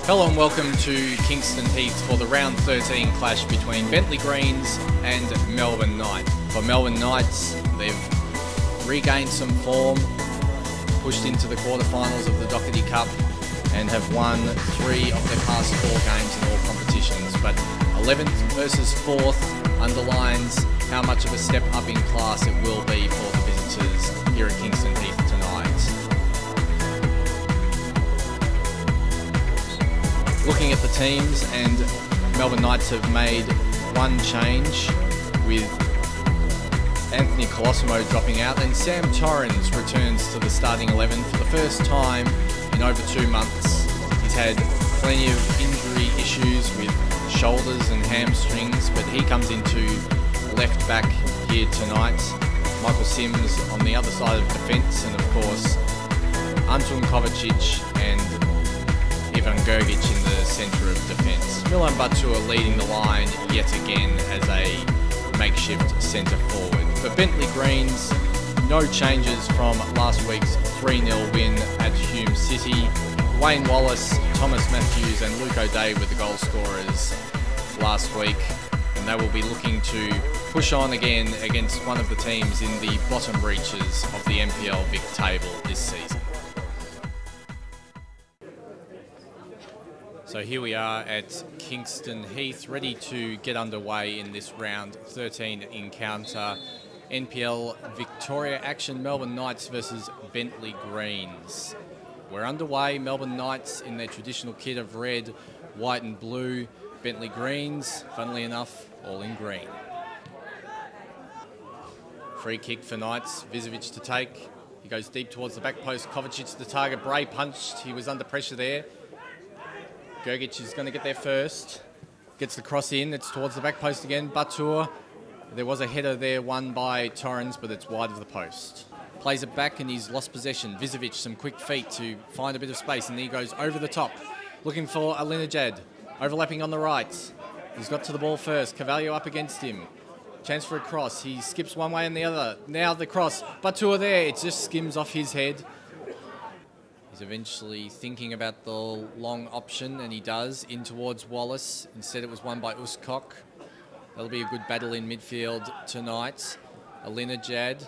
Hello and welcome to Kingston Heath for the round 13 clash between Bentleigh Greens and Melbourne Knights. For Melbourne Knights, they've regained some form, pushed into the quarterfinals of the Doherty Cup and have won 3 of their past 4 games in all competitions. But 11th versus 4th underlines how much of a step up in class it will be for the visitors here at Kingston Heath tonight. Looking at the teams, and Melbourne Knights have made one change with Anthony Colosimo dropping out, and Sam Torrens returns to the starting 11 for the first time in over 2 months. He's had plenty of injury issues with shoulders and hamstrings, but he comes into left back here tonight. Michael Sims on the other side of defence, and of course Antun Kovacic and Ivan Gergic in the centre of defence. Milan Batua leading the line yet again as a makeshift centre forward. For Bentleigh Greens, no changes from last week's 3-0 win at Hume City. Wayne Wallace, Thomas Matthews and Luke O'Day were the goal scorers last week, and they will be looking to push on again against one of the teams in the bottom reaches of the NPL Vic table this season. So here we are at Kingston Heath, ready to get underway in this round 13 encounter. NPL Victoria action, Melbourne Knights versus Bentleigh Greens. We're underway, Melbourne Knights in their traditional kit of red, white and blue. Bentleigh Greens, funnily enough, all in green. Free kick for Knights, Vizovic to take. He goes deep towards the back post, Kovacic the target, Bray punched, he was under pressure there. Gergic is going to get there first. Gets the cross in. It's towards the back post again. Batur. There was a header there won by Torrens, but it's wide of the post. Plays it back and he's lost possession. Vizovic, some quick feet to find a bit of space, and he goes over the top. Looking for Alinajad. Overlapping on the right. He's got to the ball first. Carvalho up against him. Chance for a cross. He skips one way and the other. Now the cross. Batur there. It just skims off his head. He's eventually thinking about the long option, and he does, in towards Wallace. Instead it was won by Uskok. That'll be a good battle in midfield tonight. Alinajad,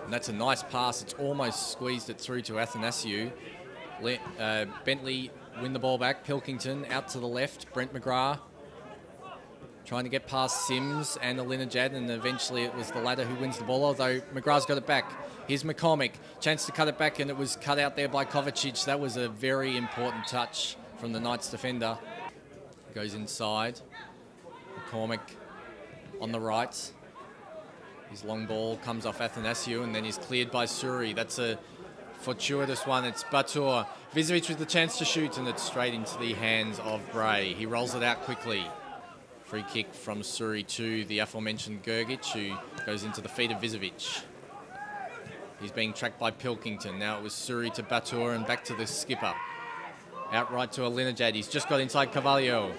and that's a nice pass. It's almost squeezed it through to Athanasiou. Bentleigh win the ball back. Pilkington out to the left. Brent McGrath trying to get past Sims and Alinajad, and eventually it was the latter who wins the ball, although McGrath's got it back. Here's McCormick, chance to cut it back, and it was cut out there by Kovacic. That was a very important touch from the Knights defender. Goes inside. McCormick on the right. His long ball comes off Athanasiou, and then he's cleared by Suri. That's a fortuitous one. It's Batur. Vizovic with the chance to shoot, and it's straight into the hands of Bray. He rolls it out quickly. Free kick from Suri to the aforementioned Gergic, who goes into the feet of Vizovic. He's being tracked by Pilkington. Now it was Suri to Batur and back to the skipper. Outright to Alinajad. He's just got inside Carvalho.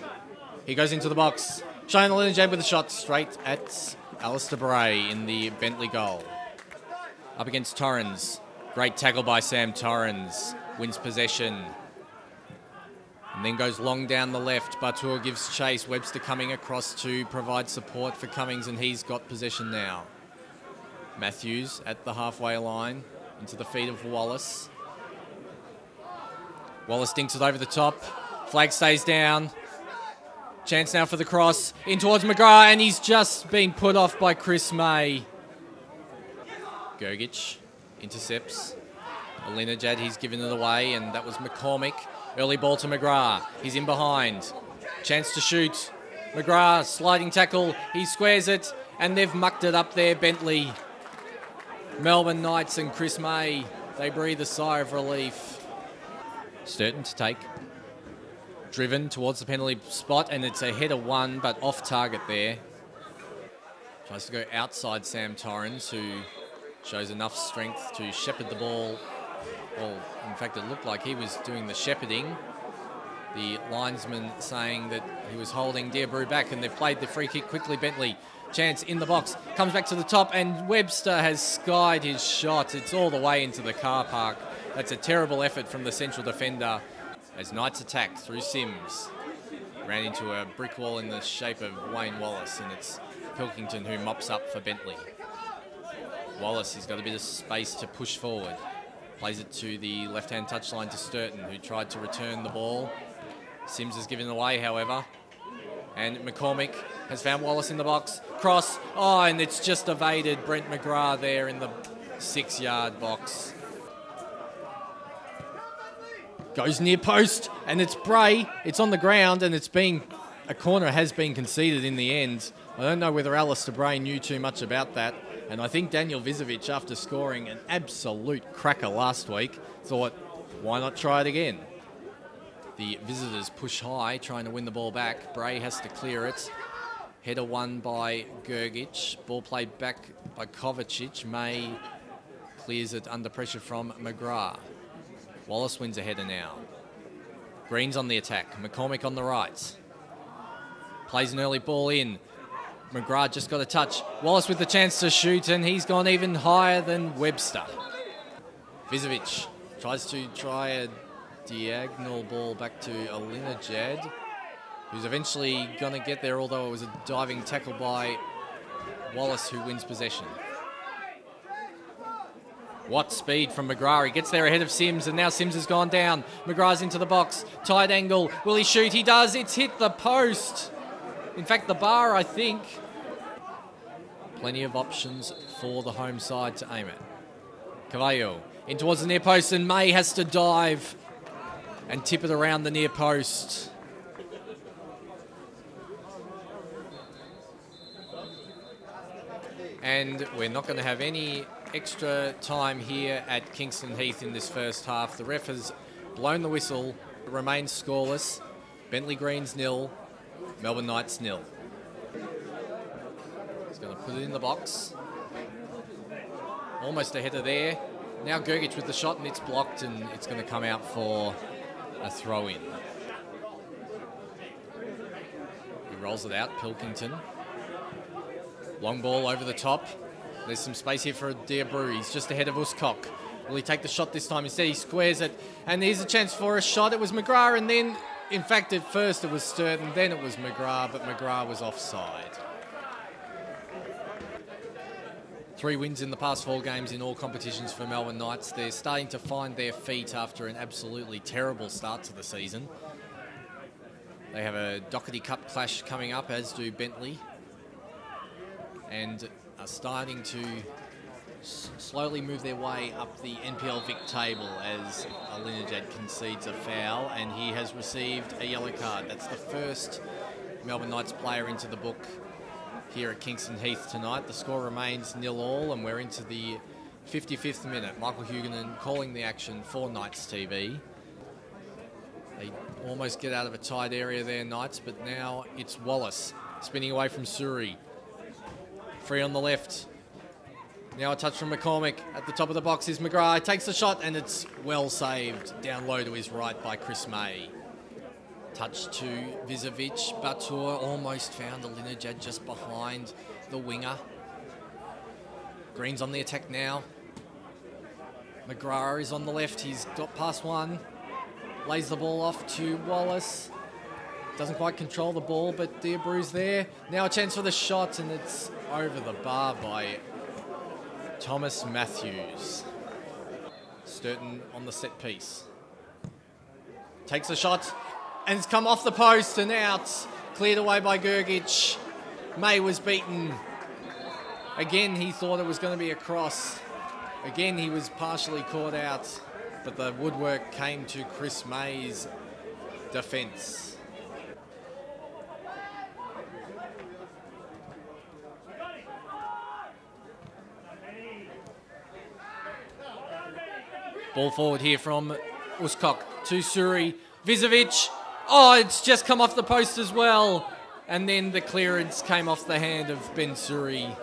He goes into the box. Shane Alinajad with a shot straight at Alistair Bray in the Bentleigh goal. Up against Torrens. Great tackle by Sam Torrens. Wins possession. And then goes long down the left. Batur gives chase. Webster coming across to provide support for Cummings, and he's got possession now. Matthews at the halfway line into the feet of Wallace. Wallace dinks it over the top. Flag stays down. Chance now for the cross in towards McGrath, and he's just been put off by Chris May. Gergic intercepts. Alinajad, he's given it away, and that was McCormick. Early ball to McGrath. He's in behind. Chance to shoot. McGrath, sliding tackle. He squares it, and they've mucked it up there, Bentleigh. Melbourne Knights and Chris May, they breathe a sigh of relief. Sturton to take. Driven towards the penalty spot, and it's a header one, but off target there. Tries to go outside Sam Torrens, who shows enough strength to shepherd the ball. Well, in fact, it looked like he was doing the shepherding. The linesman saying that he was holding Dearbrew back, and they've played the free kick quickly. Bentleigh, chance in the box, comes back to the top, and Webster has skied his shot. It's all the way into the car park. That's a terrible effort from the central defender as Knights attack through Sims. Ran into a brick wall in the shape of Wayne Wallace, and it's Pilkington who mops up for Bentleigh. Wallace has got a bit of space to push forward. Plays it to the left-hand touchline to Sturton, who tried to return the ball. Sims has given it away, however. And McCormick has found Wallace in the box. Cross. Oh, and it's just evaded Brent McGrath there in the 6-yard box. Goes near post, and it's Bray. It's on the ground, and a corner has been conceded in the end. I don't know whether Alistair Bray knew too much about that. And I think Daniel Vizovic, after scoring an absolute cracker last week, thought, why not try it again? The visitors push high, trying to win the ball back. Bray has to clear it. Header won by Gergic. Ball played back by Kovacic. May clears it under pressure from McGrath. Wallace wins a header now. Greens on the attack. McCormick on the right. Plays an early ball in. McGrath just got a touch. Wallace with the chance to shoot, and he's gone even higher than Webster. Vizovic tries to try a diagonal ball back to Alinejad, who's eventually going to get there, although it was a diving tackle by Wallace, who wins possession. What speed from McGrath. He gets there ahead of Sims, and now Sims has gone down. McGrath's into the box. Tight angle. Will he shoot? He does. It's hit the post. In fact, the bar, I think. Plenty of options for the home side to aim at. Cavallo in towards the near post, and May has to dive and tip it around the near post. And we're not going to have any extra time here at Kingston Heath in this first half. The ref has blown the whistle. It remains scoreless. Bentleigh Greens 0. Melbourne Knights 0. He's going to put it in the box. Almost a header there. Now Gergic with the shot, and it's blocked, and it's going to come out for a throw-in. He rolls it out, Pilkington. Long ball over the top. There's some space here for Dearbrew. He's just ahead of Uscock. Will he take the shot this time? Instead, he squares it, and here's a chance for a shot. It was McGrath, and then, in fact, at first it was Sturton, then it was McGrath, but McGrath was offside. 3 wins in the past 4 games in all competitions for Melbourne Knights. They're starting to find their feet after an absolutely terrible start to the season. They have a Doherty Cup clash coming up, as do Bentleigh, and are starting to slowly move their way up the NPL Vic table as Alinejad concedes a foul, and he has received a yellow card. That's the first Melbourne Knights player into the book here at Kingston Heath tonight. The score remains 0-0, and we're into the 55th minute. Michael Huguenin calling the action for Knights TV. They almost get out of a tight area there, Knights, but now it's Wallace spinning away from Suri. Free on the left. Now a touch from McCormick. At the top of the box is McGrath. Takes the shot, and it's well saved. Down low to his right by Chris May. Touch to Vizovic. Batur almost found Alinejad just behind the winger. Green's on the attack now. McGrath is on the left. He's got past one. Lays the ball off to Wallace. Doesn't quite control the ball, but Dearbrew's there. Now a chance for the shot, and it's over the bar by Thomas Matthews. Sturton on the set piece. Takes a shot, and it's come off the post and out. Cleared away by Gergic. May was beaten. Again, he thought it was going to be a cross. Again, he was partially caught out, but the woodwork came to Chris May's defence. Ball forward here from Uscock to Suri. Vizovic. Oh, it's just come off the post as well. And then the clearance came off the hand of Bentleigh.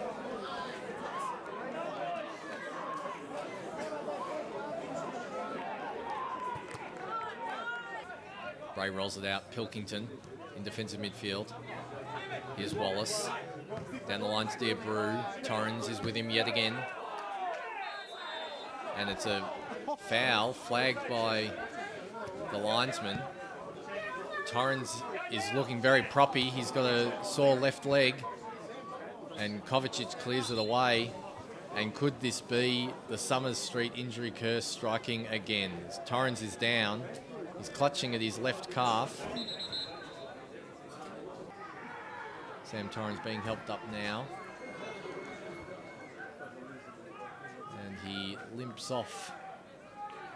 Bray rolls it out. Pilkington in defensive midfield. Here's Wallace. Down the line to Deabrew. Torrens is with him yet again. And it's a foul flagged by the linesman. Torrens is looking very proppy. He's got a sore left leg. And Kovacic clears it away. And could this be the Summers Street injury curse striking again? Torrens is down. He's clutching at his left calf. Sam Torrens being helped up now. And he limps off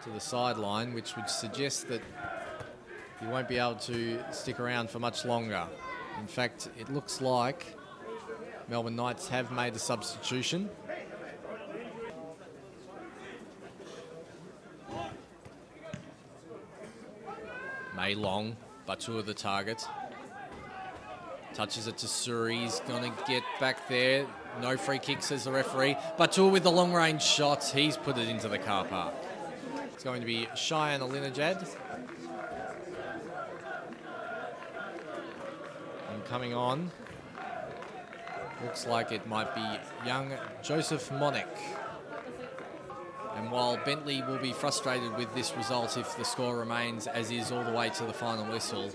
to the sideline, which would suggest that he won't be able to stick around for much longer. In fact, it looks like Melbourne Knights have made a substitution. May Long, Batua the target. Touches it to Suri. He's going to get back there. No free kick, says the referee. Batua with the long-range shots. He's put it into the car park. It's going to be Cheyenne Alinajad. And coming on, looks like it might be young Joseph Monek. And while Bentleigh will be frustrated with this result if the score remains as is all the way to the final whistle,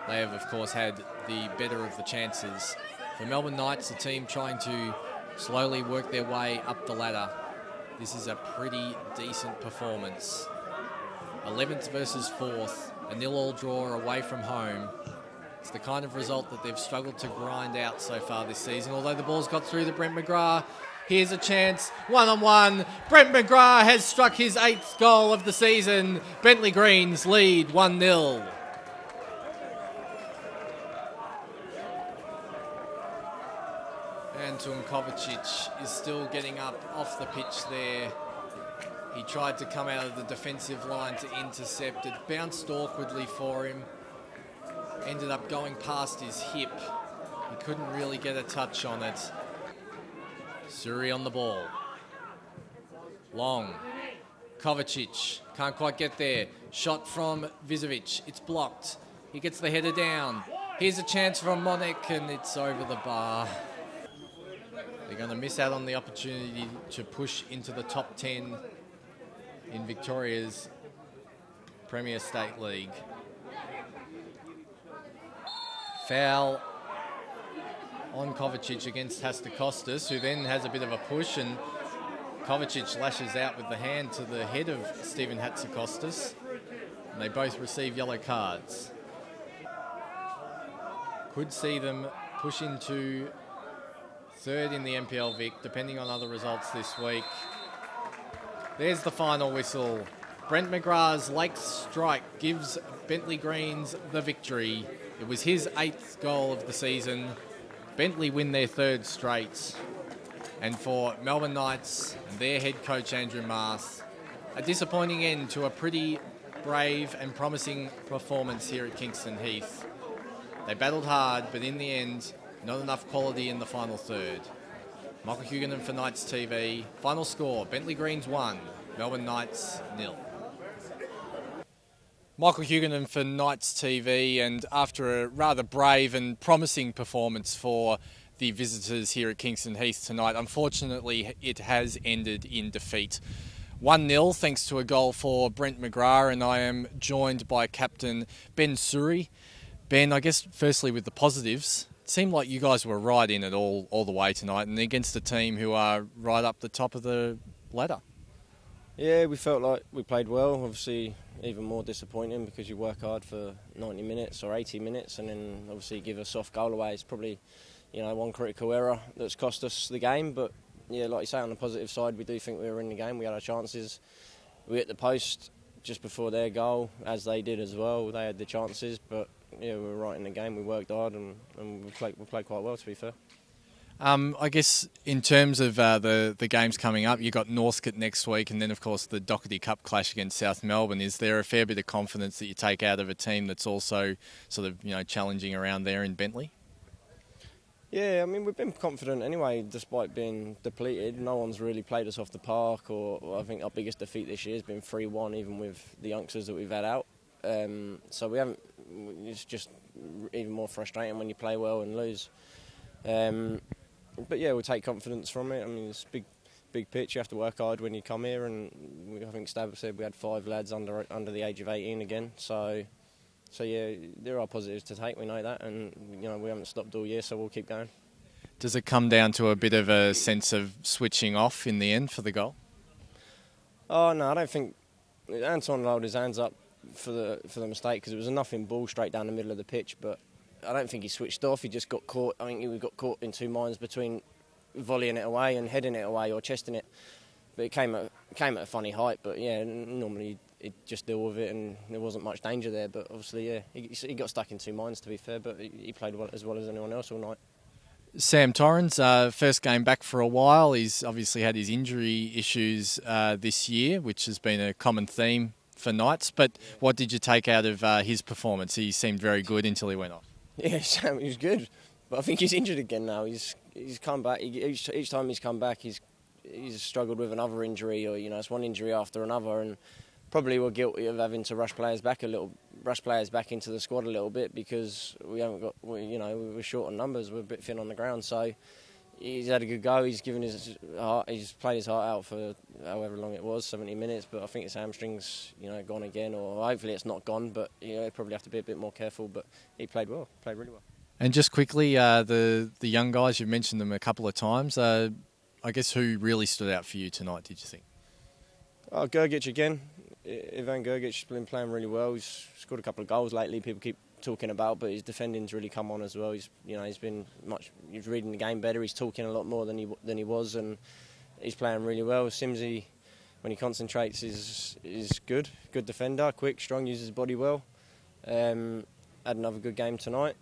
they have, of course, had the better of the chances. For Melbourne Knights, the team trying to slowly work their way up the ladder, this is a pretty decent performance. 11th versus 4th, a 0-0 draw away from home. It's the kind of result that they've struggled to grind out so far this season, although the ball's got through to Brent McGrath. Here's a chance, one-on-one. Brent McGrath has struck his 8th goal of the season. Bentleigh Greens lead 1-0. Anton Kovacic is still getting up off the pitch there. He tried to come out of the defensive line to intercept. It bounced awkwardly for him. Ended up going past his hip. He couldn't really get a touch on it. Suri on the ball. Long. Kovacic can't quite get there. Shot from Vizovic. It's blocked. He gets the header down. Here's a chance from Monek and it's over the bar. They're going to miss out on the opportunity to push into the top 10 in Victoria's Premier State League. Foul on Kovacic against Hastakostas, who then has a bit of a push, and Kovacic lashes out with the hand to the head of Stephen Hatzakostas, and they both receive yellow cards. Could see them push into third in the NPL Vic, depending on other results this week. There's the final whistle. Brent McGrath's late strike gives Bentleigh Greens the victory. It was his 8th goal of the season. Bentleigh win their 3rd straight. And for Melbourne Knights and their head coach Andrew Marth, a disappointing end to a pretty brave and promising performance here at Kingston Heath. They battled hard, but in the end, not enough quality in the final third. Michael Huguenin for Knights TV. Final score, Bentleigh Greens 1, Melbourne Knights 0. Michael Huguenin for Knights TV, and after a rather brave and promising performance for the visitors here at Kingston Heath tonight, unfortunately it has ended in defeat. 1-0 thanks to a goal for Brent McGrath, and I am joined by Captain Ben Suri. Ben, I guess firstly with the positives, it seemed like you guys were right in it all the way tonight, and against a team who are right up the top of the ladder. Yeah, we felt like we played well. Obviously, even more disappointing because you work hard for 90 minutes or 80 minutes and then obviously give a soft goal away. It's probably, one critical error that's cost us the game. But, yeah, like you say, on the positive side, we do think we were in the game. We had our chances. We hit the post just before their goal, as they did as well. They had the chances, but, yeah, we were right in the game. We worked hard and we played quite well, to be fair. I guess in terms of the games coming up, you've got Northcote next week and then, of course, the Doherty Cup clash against South Melbourne. Is there a fair bit of confidence that you take out of a team that's also sort of, challenging around there in Bentleigh? Yeah, I mean, we've been confident anyway, despite being depleted. No one's really played us off the park, or I think our biggest defeat this year has been 3-1, even with the youngsters that we've had out. So we haven't. It's just even more frustrating when you play well and lose. But yeah, we'll take confidence from it. I mean, it's a big pitch. You have to work hard when you come here, and I think Stab said we had 5 lads under the age of 18 again. So yeah, there are positives to take. We know that, and we haven't stopped all year, so we'll keep going. Does it come down to a bit of a sense of switching off in the end for the goal? Oh no, I don't think Anton rolled his hands up for the mistake, because it was a nothing ball straight down the middle of the pitch. But I don't think he switched off. He just got caught. I think he got caught in 2 minds between volleying it away and heading it away or chesting it. But it came at a funny height. But yeah, normally he'd just deal with it, and there wasn't much danger there. But obviously, yeah, he got stuck in 2 minds, to be fair. But he played well as anyone else all night. Sam Torrens, first game back for a while. He's obviously had his injury issues this year, which has been a common theme for Knights. But what did you take out of his performance? He seemed very good until he went off. Yeah, Sam, he was good. But I think he's injured again now. He's come back. Each time he's come back, he's struggled with another injury, or it's one injury after another, and probably we're guilty of having to rush players back into the squad a little bit, because we were short on numbers. We're a bit thin on the ground. So he's had a good go. He's given his heart. He's played his heart out for however long it was, 70 minutes. But I think his hamstring's gone again, or hopefully it's not gone. But probably have to be a bit more careful. But he played well. Played really well. And just quickly, the young guys, you've mentioned them a couple of times. I guess who really stood out for you tonight, did you think? Oh, Gergic again. Ivan Gergic has been playing really well. He's scored a couple of goals lately. People keep talking about, but his defending's really come on as well. He's he's reading the game better. He's talking a lot more than he was, and he's playing really well. Simsy, when he concentrates, is good. Good defender, quick, strong, uses his body well. Had another good game tonight.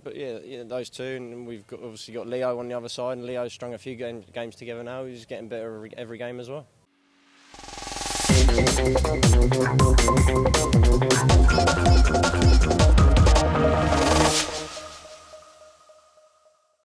But yeah, those two, and we've obviously got Leo on the other side, and Leo's strung a few games together now. He's getting better every game as well.